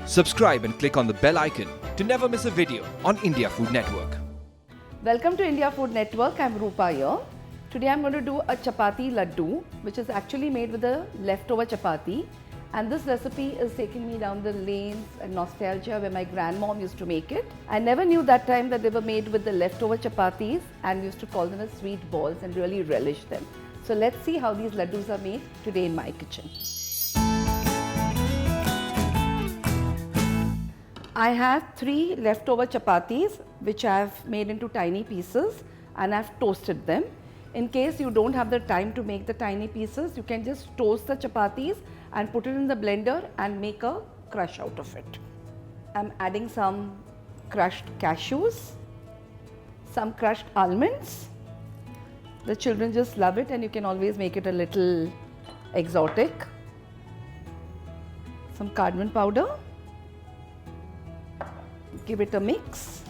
Subscribe and click on the bell icon to never miss a video on India Food Network. Welcome to India Food Network. I'm Rupa here. Today I'm going to do a Chapati Laddu, which is actually made with a leftover chapati. And this recipe is taking me down the lanes and nostalgia where my grandmom used to make it. I never knew that time that they were made with the leftover chapatis and used to call them as sweet balls and really relish them. So let's see how these laddus are made today in my kitchen. I have 3 leftover chapatis which I have made into tiny pieces and I have toasted them. In case you don't have the time to make the tiny pieces, you can just toast the chapatis and put it in the blender and make a crush out of it. I'm adding some crushed cashews, some crushed almonds. The children just love it and you can always make it a little exotic. Some cardamom powder. Give it a mix.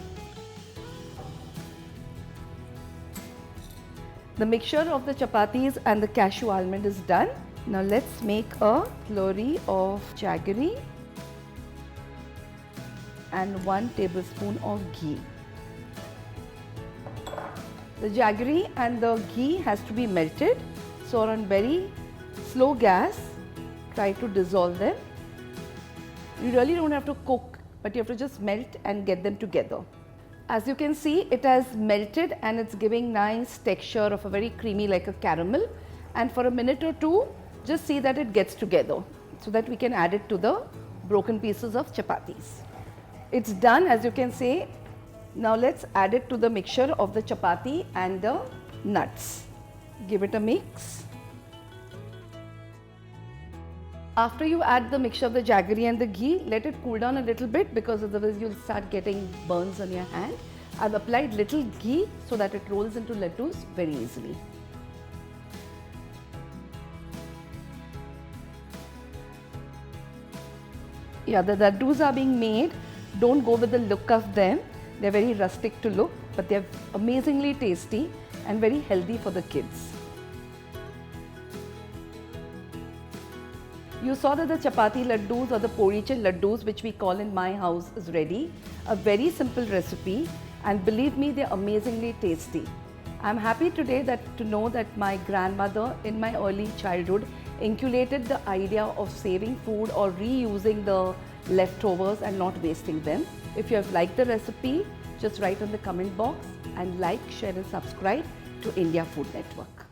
The mixture of the chapatis and the cashew almond is done. Now let's make a slurry of jaggery and 1 tablespoon of ghee. The jaggery and the ghee has to be melted, so on very slow gas, try to dissolve them. You really don't have to cook, but you have to just melt and get them together. As you can see, it has melted and it's giving nice texture of a very creamy like a caramel. And for a minute or two, just see that it gets together so that we can add it to the broken pieces of chapatis. It's done, as you can see. Now let's add it to the mixture of the chapati and the nuts. Give it a mix. After you add the mixture of the jaggery and the ghee, let it cool down a little bit because otherwise you'll start getting burns on your hand. I've applied little ghee so that it rolls into laddus very easily. Yeah, the laddus are being made. Don't go with the look of them. They're very rustic to look, but they're amazingly tasty and very healthy for the kids. You saw that the Chapati Laddus or the Policha Laddus, which we call in my house, is ready. A very simple recipe, and believe me, they're amazingly tasty. I'm happy today to know that my grandmother in my early childhood inculcated the idea of saving food or reusing the leftovers and not wasting them. If you have liked the recipe, just write on the comment box and like, share and subscribe to India Food Network.